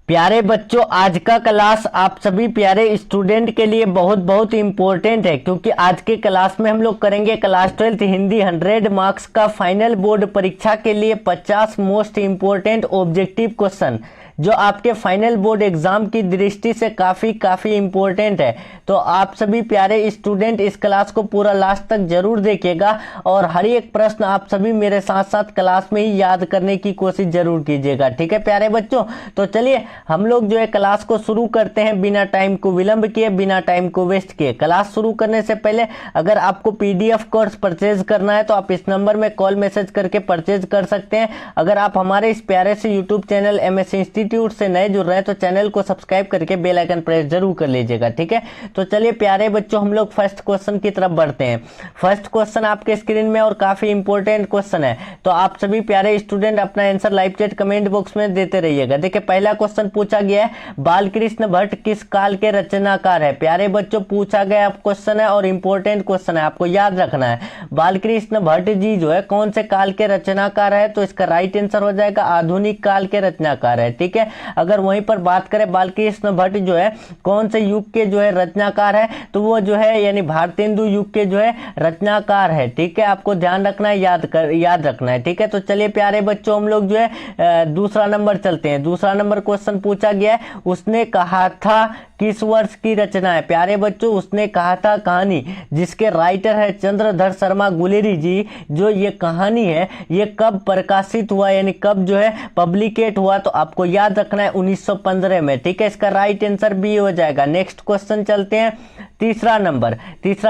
प्यारे बच्चों, आज का क्लास आप सभी प्यारे स्टूडेंट के लिए बहुत बहुत इम्पोर्टेंट है, क्योंकि आज के क्लास में हम लोग करेंगे क्लास 12 हिंदी 100 मार्क्स का फाइनल बोर्ड परीक्षा के लिए 50 मोस्ट इम्पोर्टेंट ऑब्जेक्टिव क्वेश्चन, जो आपके फाइनल बोर्ड एग्जाम की दृष्टि से काफ़ी इम्पोर्टेंट है। तो आप सभी प्यारे स्टूडेंट इस क्लास को पूरा लास्ट तक जरूर देखिएगा और हर एक प्रश्न आप सभी मेरे साथ साथ क्लास में ही याद करने की कोशिश जरूर कीजिएगा। ठीक है प्यारे बच्चों, तो चलिए हम लोग जो है क्लास को शुरू करते हैं बिना टाइम को विलंब किए, बिना टाइम को वेस्ट किए। क्लास शुरू करने से पहले अगर आपको पीडीएफ कोर्स परचेज करना है तो आप इस नंबर में कॉल मैसेज करके परचेज कर सकते हैं। अगर आप हमारे इस प्यारे से यूट्यूब चैनल एमएस इंस्टीट्यूट से नए जुड़ रहे हैं तो चैनल को सब्सक्राइब करके बेल आइकन प्रेस जरूर कर लीजिएगा। ठीक है, तो चलिए प्यारे बच्चों हम लोग फर्स्ट क्वेश्चन की तरफ बढ़ते हैं। फर्स्ट क्वेश्चन आपके स्क्रीन में और काफी इंपॉर्टेंट क्वेश्चन है, तो आप सभी प्यारे स्टूडेंट अपना answer live chat comment box में देते रहिएगा। देखिए पहला क्वेश्चन पूछा गया है, बालकृष्ण भट्ट किस काल के रचनाकार है। प्यारे बच्चों पूछा गया क्वेश्चन है और इंपॉर्टेंट क्वेश्चन है, आपको याद रखना है। बालकृष्ण भट्ट जी जो है कौन से काल के रचनाकार है, तो इसका राइट आंसर हो जाएगा आधुनिक काल के रचनाकार है। ठीक है, अगर वहीं पर बात करें बालकृष्ण भट्ट जो है कौन से युग के जो है रचनाकार है, तो वो जो है यानी भारतेंदु युग के जो है रचनाकार है। ठीक है, आपको ध्यान रखना है, याद रखना है। ठीक है, तो चलिए प्यारे बच्चों हम लोग जो है दूसरा नंबर चलते हैं। दूसरा नंबर क्वेश्चन पूछा गया है, उसने कहा था किस वर्ष की रचना है। प्यारे बच्चों उसने कहा था कहानी, जिसके राइटर है चंद्रधर शर्मा गुलेरी जी, जो ये कहानी है ये कब प्रकाशित हुआ यानी कब जो है पब्लिकेट हुआ, तो आपको याद रखना है 1915 में। ठीक है, इसका राइट आंसर बी हो जाएगा। नेक्स्ट क्वेश्चन चलते हैं। तीसरा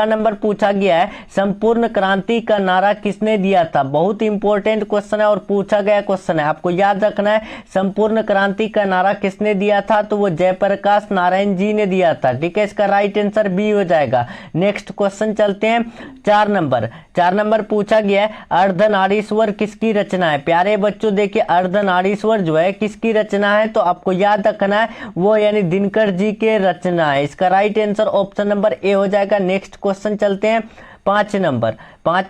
नंबर पूछा गया है, संपूर्ण क्रांति का नारा किसने दिया था। बहुत इंपॉर्टेंट क्वेश्चन है और पूछा गया क्वेश्चन है, आपको याद रखना है संपूर्ण क्रांति का नारा किसने दिया था, तो वो जयप्रकाश नारायण जी ने दिया था। ठीक है, इसका राइट आंसर बी हो जाएगा। नेक्स्ट क्वेश्चन चलते हैं। चार नंबर पूछा गया है, अर्धनारीश्वर किसकी रचना है। प्यारे बच्चों देखिए अर्धनारीश्वर जो है किसकी रचना है, तो आपको याद रखना है वो यानी दिनकर जी के रचना है। इसका right answer option number A हो जाएगा। नेक्स्ट क्वेश्चन चलते हैं। पांच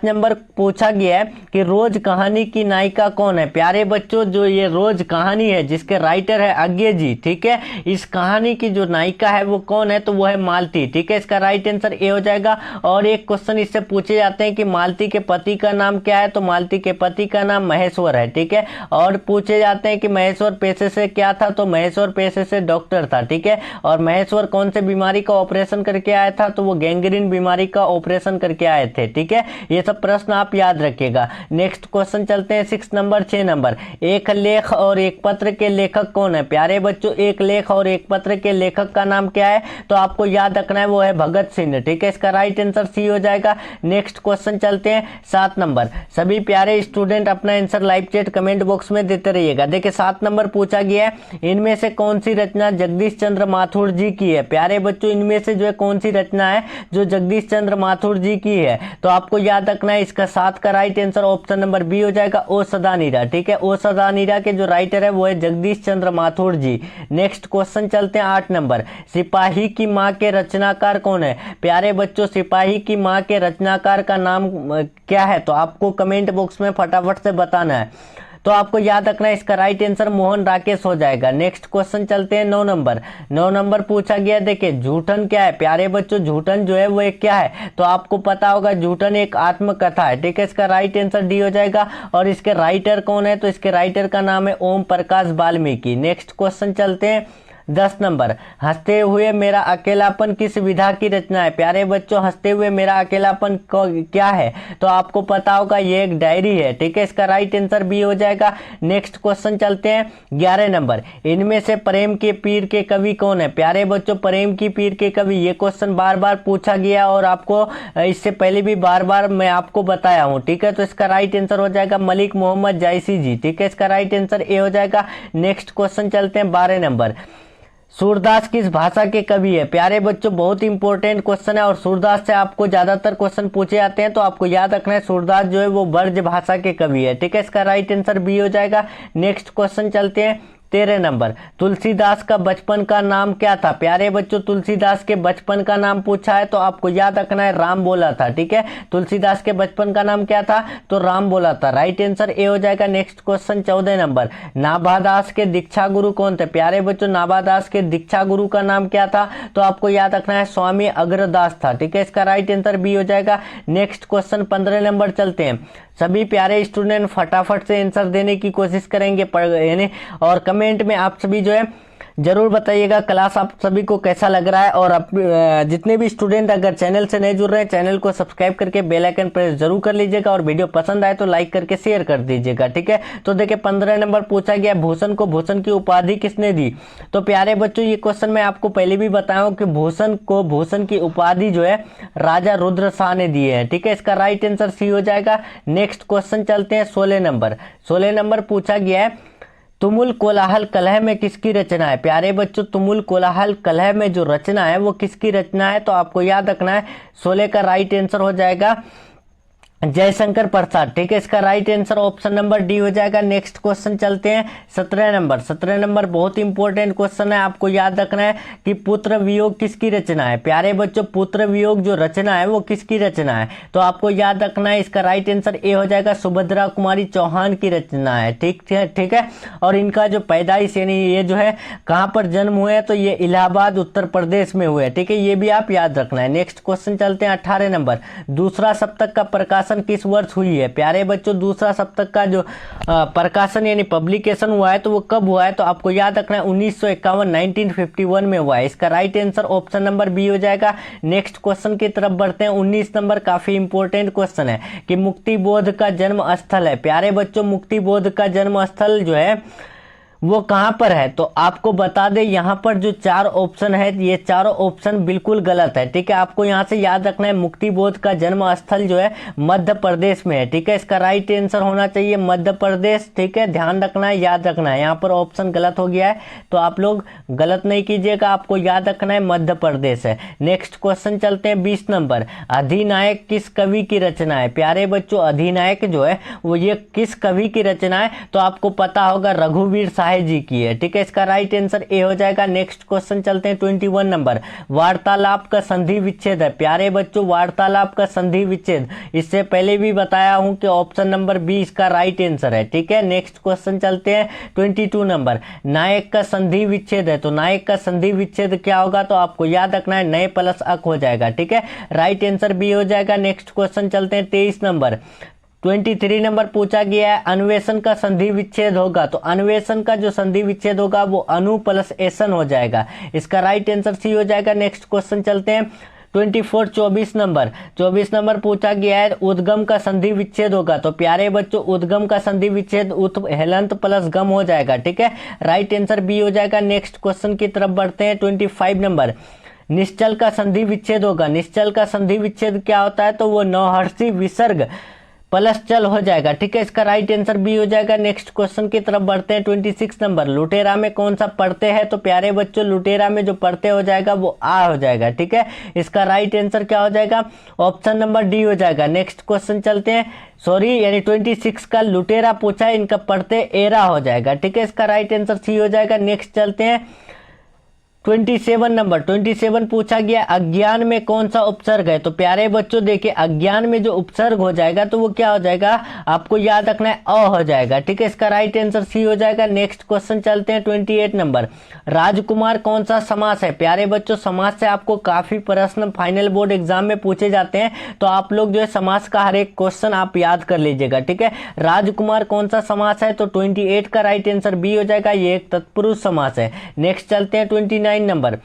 नंबर पूछा गया है कि रोज कहानी की नायिका कौन है। प्यारे बच्चों जो ये रोज कहानी है जिसके राइटर है अज्ञे जी, ठीक है, इस कहानी की जो नायिका है वो कौन है, तो वो है मालती। ठीक है, इसका राइट आंसर ए हो जाएगा। और एक क्वेश्चन इससे पूछे जाते हैं कि मालती के पति का नाम क्या है, तो मालती के पति का नाम महेश्वर है। ठीक है, और पूछे जाते हैं कि महेश्वर पेशे से क्या था, तो महेश्वर पेशे से डॉक्टर था। ठीक है, और महेश्वर कौन से बीमारी का ऑपरेशन करके आया था, तो वो गैंग्रीन बीमारी का ऑपरेशन करके आए थे। ठीक है, ये सब प्रश्न आप याद रखिएगा। नेक्स्ट क्वेश्चन चलते हैं। 6 नंबर एक लेख और एक पत्र के लेखक कौन है। प्यारे बच्चों एक लेख और एक पत्र के लेखक का नाम क्या है, तो आपको याद रखना है वो है भगत सिंह। ठीक है, इसका राइट आंसर सी हो जाएगा। नेक्स्ट क्वेश्चन चलते हैं। 7 नंबर सभी प्यारे स्टूडेंट अपना answer live chat comment box में देते रहिएगा। देखिए 7 नंबर पूछा गया है, इनमें से कौन सी रचना जगदीश चंद्र माथुर जी की है। प्यारे बच्चों इनमें से जो है कौन सी रचना है जो जगदीश चंद्र माथुर जी की है, तो आपको याद रखना है इसका 7 का right answer option number B हो जाएगा, ओ सदा नीरा। ठीक है, ओ सदा नीरा के जो राइटर है वो है जगदीश चंद्र माथुर जी। नेक्स्ट क्वेश्चन चलते हैं। 8 नंबर सिपाही की मां के रचनाकार कौन है। प्यारे बच्चों सिपाही की मां के रचनाकार का नाम क्या है, तो आपको कमेंट बॉक्स में फटाफट से बताना है। तो आपको याद रखना है इसका राइट आंसर मोहन राकेश हो जाएगा। नेक्स्ट क्वेश्चन चलते हैं। 9 नंबर पूछा गया, देखिए झूठन क्या है। प्यारे बच्चों झूठन जो है वो एक क्या है, तो आपको पता होगा झूठन एक आत्मकथा है। ठीक है, इसका राइट आंसर डी हो जाएगा। और इसके राइटर कौन है, तो इसके राइटर का नाम है ओम प्रकाश वाल्मीकि। नेक्स्ट क्वेश्चन चलते हैं। 10 नंबर हंसते हुए मेरा अकेलापन किस विधा की रचना है। प्यारे बच्चों हंसते हुए मेरा अकेलापन क्या है, तो आपको पता होगा ये एक डायरी है। ठीक है, इसका राइट आंसर बी हो जाएगा। नेक्स्ट क्वेश्चन चलते हैं। 11 नंबर इनमें से प्रेम के पीर के कवि कौन है। प्यारे बच्चों प्रेम की पीर के कवि, ये क्वेश्चन बार बार पूछा गया और आपको इससे पहले भी बार बार मैं आपको बताया हूँ। ठीक है, तो इसका राइट आंसर हो जाएगा मलिक मोहम्मद जायसी जी। ठीक है, इसका राइट आंसर ए हो जाएगा। नेक्स्ट क्वेश्चन चलते हैं। 12 नंबर सूरदास किस भाषा के कवि है। प्यारे बच्चों बहुत इंपॉर्टेंट क्वेश्चन है और सूरदास से आपको ज्यादातर क्वेश्चन पूछे जाते हैं, तो आपको याद रखना है सूरदास जो है वो ब्रज भाषा के कवि है। ठीक है, इसका राइट आंसर बी हो जाएगा। नेक्स्ट क्वेश्चन चलते हैं। 13 नंबर, तुलसीदास का बचपन का नाम क्या था? प्यारे बच्चों, तुलसीदास के बचपन का नाम पूछा है तो आपको याद रखना है राम बोला था। ठीक है, तुलसीदास के बचपन का नाम क्या था? तो राम बोला था। राइट आंसर ए हो जाएगा। नेक्स्ट क्वेश्चन 14 नंबर, नाभादास के दीक्षा गुरु कौन थे? प्यारे बच्चों, नाभादास के दीक्षा गुरु का नाम क्या था? तो आपको याद रखना है स्वामी अग्रदास था। ठीक है, इसका राइट आंसर बी हो जाएगा। नेक्स्ट क्वेश्चन 15 नंबर चलते हैं। सभी प्यारे स्टूडेंट फटाफट से आंसर देने की कोशिश करेंगे यानी, और कमेंट में आप सभी जो है जरूर बताइएगा क्लास आप सभी को कैसा लग रहा है। और जितने भी स्टूडेंट अगर चैनल से नहीं जुड़ रहे हैं, चैनल को सब्सक्राइब करके बेल आइकन प्रेस जरूर कर लीजिएगा, और वीडियो पसंद आए तो लाइक करके शेयर कर दीजिएगा। ठीक है, तो देखिए 15 नंबर पूछा गया, भूषण को भूषण की उपाधि किसने दी? तो प्यारे बच्चों, ये क्वेश्चन मैं आपको पहले भी बताया हूं कि भूषण को भूषण की उपाधि जो है राजा रुद्र शाह ने दी है। ठीक है, इसका राइट आंसर सी हो जाएगा। नेक्स्ट क्वेश्चन चलते हैं 16 नंबर। 16 नंबर पूछा गया है, तुमुल कोलाहल कलह में किसकी रचना है? प्यारे बच्चों, तुमुल कोलाहल कलह में जो रचना है वो किसकी रचना है? तो आपको याद रखना है 16 का राइट आंसर हो जाएगा जयशंकर प्रसाद। ठीक है, इसका right answer option number D हो जाएगा। नेक्स्ट क्वेश्चन चलते हैं 17 नंबर। 17 नंबर बहुत इंपॉर्टेंट क्वेश्चन है, आपको याद रखना है कि पुत्र वियोग किसकी रचना है? प्यारे बच्चों, पुत्र वियोग जो रचना है वो किसकी रचना है? तो आपको याद रखना है, इसका राइट आंसर ए हो जाएगा, सुभद्रा कुमारी चौहान की रचना है। ठीक है, और इनका जो पैदाइश यानी ये जो है कहाँ पर जन्म हुए हैं? तो ये इलाहाबाद उत्तर प्रदेश में हुए। ठीक है, ये भी आप याद रखना है। नेक्स्ट क्वेश्चन चलते हैं 18 नंबर। दूसरा सप्तक का प्रकाशन किस वर्ष हुई है? प्यारे बच्चों, दूसरा सप्तक का जो प्रकाशन यानी पब्लिकेशन हुआ है तो वो कब हुआ है? तो आपको याद रखना है 1951 1951 में हुआ है। इसका right answer option number B हो जाएगा। नेक्स्ट क्वेश्चन की तरफ बढ़ते हैं। 19 नंबर काफी इंपॉर्टेंट क्वेश्चन है कि मुक्ति बोध का जन्म स्थल है। प्यारे बच्चों, मुक्ति बोध का जन्म स्थल जो है वो कहां पर है? तो आपको बता दें, यहां पर जो 4 ऑप्शन है ये चारों ऑप्शन बिल्कुल गलत है। ठीक है, आपको यहां से याद रखना है मुक्ति बोध का जन्म स्थल जो है मध्य प्रदेश में है। ठीक है, इसका राइट आंसर होना चाहिए मध्य प्रदेश। ठीक है, ध्यान रखना है, याद रखना है, यहाँ पर ऑप्शन गलत हो गया है तो आप लोग गलत नहीं कीजिएगा, आपको याद रखना है मध्य प्रदेश है। नेक्स्ट क्वेश्चन चलते हैं 20 नंबर। अधिनायक किस कवि की रचना है? प्यारे बच्चों, अधिनायक जो है वो ये किस कवि की रचना है? तो आपको पता होगा रघुवीर साहे जी की है। ठीक है, इसका राइट आंसर ए हो जाएगा। नेक्स्ट क्वेश्चन चलते हैं 21 नंबर। वार्तालाप का संधि विच्छेद है। प्यारे बच्चों, वार्तालाप का संधि विच्छेद इससे पहले भी बताया हूं कि ऑप्शन नंबर बी इसका राइट आंसर है। ठीक है, नेक्स्ट क्वेश्चन चलते हैं 22 नंबर। नायक का संधि विच्छेद है, तो नायक का संधि विच्छेद क्या होगा? तो आपको याद रखना है नए प्लस अक हो जाएगा। ठीक है, राइट आंसर बी हो जाएगा। नेक्स्ट क्वेश्चन चलते हैं 23 नंबर। 23 नंबर पूछा गया है, अन्वेषण का संधि विच्छेद होगा, तो अन्वेषण का जो संधि विच्छेद होगा वो अनु प्लस एसन हो जाएगा। इसका राइट आंसर सी हो जाएगा। नेक्स्ट क्वेश्चन चलते हैं 24 नंबर। 24 नंबर पूछा गया है, उद्गम का संधि विच्छेद होगा, तो प्यारे बच्चों उद्गम का संधि विच्छेद उत हेलंत प्लस गम हो जाएगा। ठीक है, राइट आंसर बी हो जाएगा। नेक्स्ट क्वेश्चन की तरफ बढ़ते हैं 25 नंबर। निश्चल का संधि विच्छेद होगा। निश्चल का संधि विच्छेद क्या होता है? तो वो नौहर्षी विसर्ग प्लस चल हो जाएगा। ठीक है, इसका राइट आंसर बी हो जाएगा। नेक्स्ट क्वेश्चन की तरफ बढ़ते हैं 26 नंबर। लुटेरा में कौन सा पढ़ते हैं? तो प्यारे बच्चों, लुटेरा में जो पढ़ते हो जाएगा वो आ हो जाएगा। ठीक है, इसका राइट आंसर क्या हो जाएगा? ऑप्शन नंबर डी हो जाएगा। नेक्स्ट क्वेश्चन चलते हैं, सॉरी यानी 26 का लुटेरा पूछा है, इनका पढ़ते एरा हो जाएगा। ठीक है, इसका राइट आंसर सी हो जाएगा। नेक्स्ट चलते हैं 27 नंबर। 27 पूछा गया, अज्ञान में कौन सा उपसर्ग है? तो प्यारे बच्चों देखिए, अज्ञान में जो उपसर्ग हो जाएगा तो वो क्या हो जाएगा? आपको याद रखना है अ हो जाएगा। ठीक है, इसका राइट आंसर सी हो जाएगा। नेक्स्ट क्वेश्चन चलते हैं 28 नंबर। राजकुमार कौन सा समास है? प्यारे बच्चों, समास से आपको काफी प्रश्न फाइनल बोर्ड एग्जाम में पूछे जाते हैं, तो आप लोग जो है समास का हर एक क्वेश्चन आप याद कर लीजिएगा। ठीक है, राजकुमार कौन सा समास है? तो 28 का राइट आंसर बी हो जाएगा, ये एक तत्पुरुष समास है। नेक्स्ट चलते हैं 29 नंबर।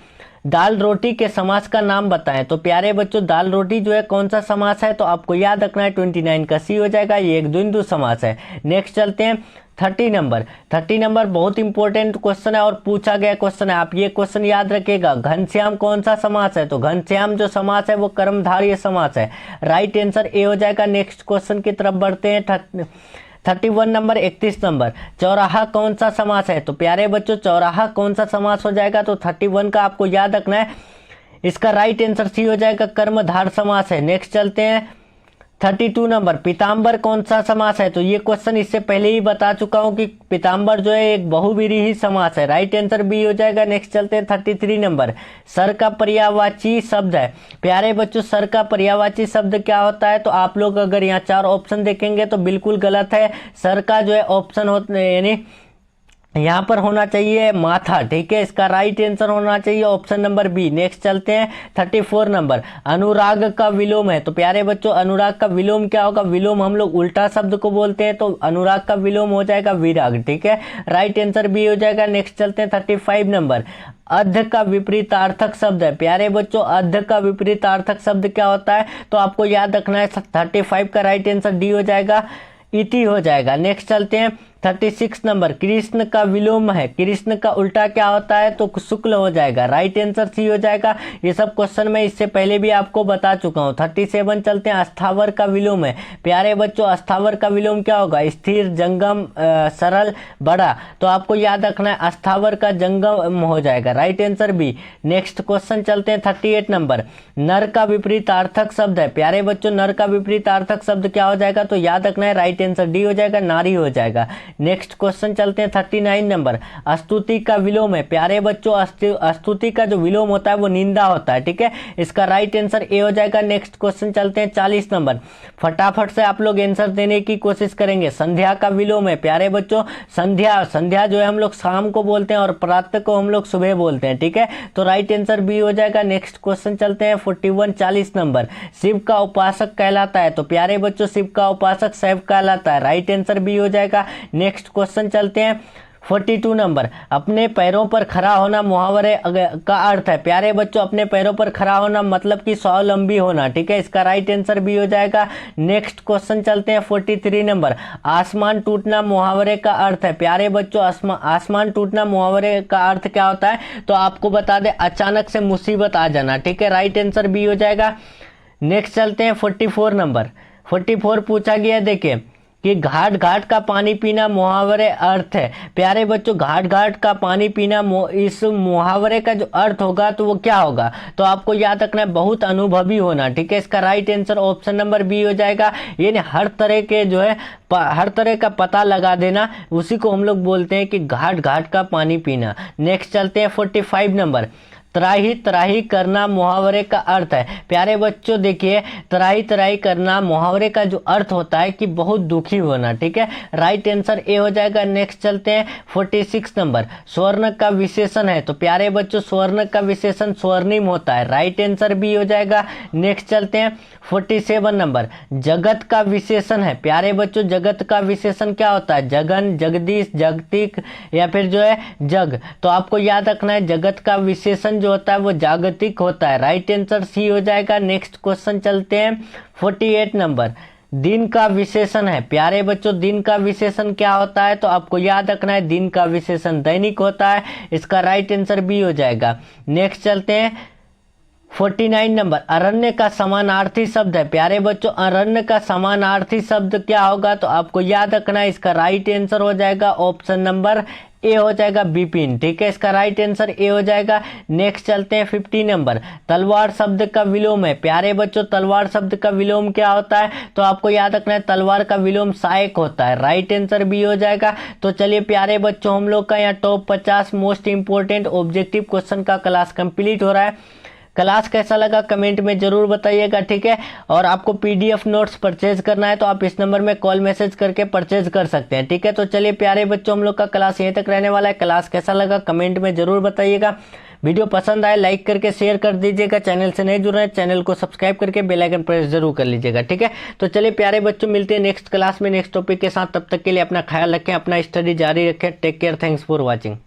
दाल रोटी के समास का नाम बताएं। तो प्यारे बच्चों, दाल रोटी जो है कौन सा समास है? तो आपको याद रखना है 29 का सी हो जाएगा, ये एक द्वंद्व समास है। नेक्स्ट चलते हैं 30 नंबर। 30 नंबर बहुत इंपॉर्टेंट क्वेश्चन है और पूछा गया क्वेश्चन है, आप ये क्वेश्चन याद रखिएगा। घनश्याम कौन सा समास है? तो घनश्याम जो समास है वो कर्मधारय समास है। राइट आंसर ए हो जाएगा। नेक्स्ट क्वेश्चन की तरफ बढ़ते हैं 31 नंबर। 31 नंबर। चौराहा कौन सा समास है? तो प्यारे बच्चों, चौराहा कौन सा समास हो जाएगा? तो 31 का आपको याद रखना है, इसका राइट आंसर सी हो जाएगा, कर्मधार समास है। नेक्स्ट चलते हैं 32 नंबर, पीताम्बर कौन सा समास है? तो ये क्वेश्चन इससे पहले ही बता चुका हूं कि पीताम्बर जो है एक बहुव्रीहि समास है। राइट आंसर बी हो जाएगा। नेक्स्ट चलते हैं 33 नंबर, सर का पर्यायवाची शब्द है। प्यारे बच्चों, सर का पर्यायवाची शब्द क्या होता है? तो आप लोग अगर यहाँ 4 ऑप्शन देखेंगे तो बिल्कुल गलत है। सर का जो है ऑप्शन होता है यानी यहाँ पर होना चाहिए माथा, ठीक है। इसका राइट आंसर होना चाहिए ऑप्शन नंबर बी। नेक्स्ट चलते हैं 34 नंबर, अनुराग का विलोम है। तो प्यारे बच्चों, अनुराग का विलोम क्या होगा? विलोम हम लोग उल्टा शब्द को बोलते हैं, तो अनुराग का विलोम हो जाएगा विराग, ठीक है। राइट आंसर बी हो जाएगा। नेक्स्ट चलते हैं 35 नंबर, अध का विपरीतार्थक शब्द है। प्यारे बच्चों, अध का विपरीतार्थक शब्द क्या होता है? तो आपको याद रखना है 35 का राइट आंसर डी हो जाएगा, इति हो जाएगा। नेक्स्ट चलते हैं 36 नंबर, कृष्ण का विलोम है। कृष्ण का उल्टा क्या होता है? तो शुक्ल हो जाएगा। राइट आंसर सी हो जाएगा। ये सब क्वेश्चन मैं इससे पहले भी आपको बता चुका हूँ। 37 चलते हैं, अस्थावर का विलोम है। प्यारे बच्चों, अस्थावर का विलोम क्या होगा? स्थिर, जंगम, सरल, बड़ा। तो आपको याद रखना है अस्थावर का जंगम हो जाएगा। Right answer B. Next question चलते हैं 38 नंबर, नर का विपरीतार्थक शब्द है। प्यारे बच्चों, नर का विपरीतार्थक शब्द क्या हो जाएगा? तो याद रखना है राइट आंसर डी हो जाएगा, नारी हो जाएगा। नेक्स्ट क्वेश्चन चलते हैं 39 नंबर, स्तुति का विलोम है। प्यारे बच्चों, स्तुति का जो विलोम होता है वो निंदा होता है, ठीक है। इसका राइट आंसर ए हो जाएगा। नेक्स्ट क्वेश्चन चलते हैं 40 नंबर, फटाफट से आप लोग आंसर देने की कोशिश करेंगे। संध्या का विलोम है। प्यारे बच्चों, संध्या जो है हम लोग शाम को बोलते हैं और प्रातः को हम लोग सुबह बोलते हैं, ठीक है। तो राइट आंसर बी हो जाएगा। नेक्स्ट क्वेश्चन चलते हैं 40 नंबर, शिव का उपासक कहलाता है। तो प्यारे बच्चों, शिव का उपासक शैव कहलाता है। राइट आंसर बी हो जाएगा। नेक्स्ट क्वेश्चन चलते हैं 42 नंबर, अपने पैरों पर खड़ा होना मुहावरे का अर्थ है। प्यारे बच्चों, अपने पैरों पर खड़ा होना मतलब कि स्वावलंबी होना, ठीक है। इसका राइट आंसर बी हो जाएगा। नेक्स्ट क्वेश्चन चलते हैं 43 नंबर, आसमान टूटना मुहावरे का अर्थ है। प्यारे बच्चों, आसमान टूटना मुहावरे का अर्थ क्या होता है? तो आपको बता दें, अचानक से मुसीबत आ जाना, ठीक है। राइट आंसर बी हो जाएगा। नेक्स्ट चलते हैं 44 नंबर, 44 पूछा गया, देखिए कि घाट घाट का पानी पीना मुहावरे अर्थ है। प्यारे बच्चों, घाट घाट का पानी पीना इस मुहावरे का जो अर्थ होगा तो वो क्या होगा? तो आपको याद रखना है बहुत अनुभवी होना, ठीक है। इसका right answer option number B हो जाएगा। यानी हर तरह के जो है हर तरह का पता लगा देना, उसी को हम लोग बोलते हैं कि घाट घाट का पानी पीना। नेक्स्ट चलते हैं 45 नंबर, त्राही त्राही करना मुहावरे का अर्थ है। प्यारे बच्चों, देखिए त्राही त्राही करना मुहावरे का जो अर्थ होता है कि बहुत दुखी होना, ठीक है। राइट आंसर ए हो जाएगा। नेक्स्ट चलते हैं 46 नंबर, स्वर्ण का विशेषण है। तो प्यारे बच्चों, स्वर्ण का विशेषण स्वर्णिम होता है। राइट आंसर बी हो जाएगा। नेक्स्ट चलते हैं 47 नंबर, जगत का विशेषण है। प्यारे बच्चों, जगत का विशेषण क्या होता है? जगन, जगदीश, जगतिक या फिर जो है जग। तो आपको याद रखना है जगत का विशेषण जो होता है वो जागतिक होता है। राइट आंसर सी हो जाएगा। नेक्स्ट क्वेश्चन चलते हैं 48 नंबर, दिन का विशेषण है। प्यारे बच्चों, दिन का विशेषण क्या होता है? तो आपको याद रखना है दिन का विशेषण दैनिक होता है। इसका राइट आंसर बी हो जाएगा। नेक्स्ट चलते हैं 49 नंबर, अरण्य का समानार्थी शब्द है। प्यारे बच्चों, अरण्य का समानार्थी शब्द क्या होगा? तो आपको याद रखना है इसका राइट आंसर हो जाएगा ऑप्शन नंबर ए हो जाएगा, विपिन, ठीक है। इसका राइट आंसर ए हो जाएगा। नेक्स्ट चलते हैं 50 नंबर, तलवार शब्द का विलोम है। प्यारे बच्चों, तलवार शब्द का विलोम क्या होता है? तो आपको याद रखना है तलवार का विलोम सहायक होता है। राइट आंसर बी हो जाएगा। तो चलिए प्यारे बच्चों, हम लोग का यहाँ top 50 most important objective question का क्लास कंप्लीट हो रहा है। क्लास कैसा लगा कमेंट में जरूर बताइएगा, ठीक है। और आपको पीडीएफ नोट्स परचेज करना है तो आप इस नंबर में कॉल मैसेज करके परचेज कर सकते हैं, ठीक है। तो चलिए प्यारे बच्चों, हम लोग का क्लास यहीं तक रहने वाला है। क्लास कैसा लगा कमेंट में जरूर बताइएगा। वीडियो पसंद आए लाइक करके शेयर कर दीजिएगा। चैनल से नहीं जुड़ रहे हैं चैनल को सब्सक्राइब करके बेल आइकन प्रेस जरूर कर लीजिएगा, ठीक है। तो चलिए प्यारे बच्चों, मिलते हैं नेक्स्ट क्लास में नेक्स्ट टॉपिक के साथ। तब तक के लिए अपना ख्याल रखें, अपना स्टडी जारी रखें। Take care, thanks for watching.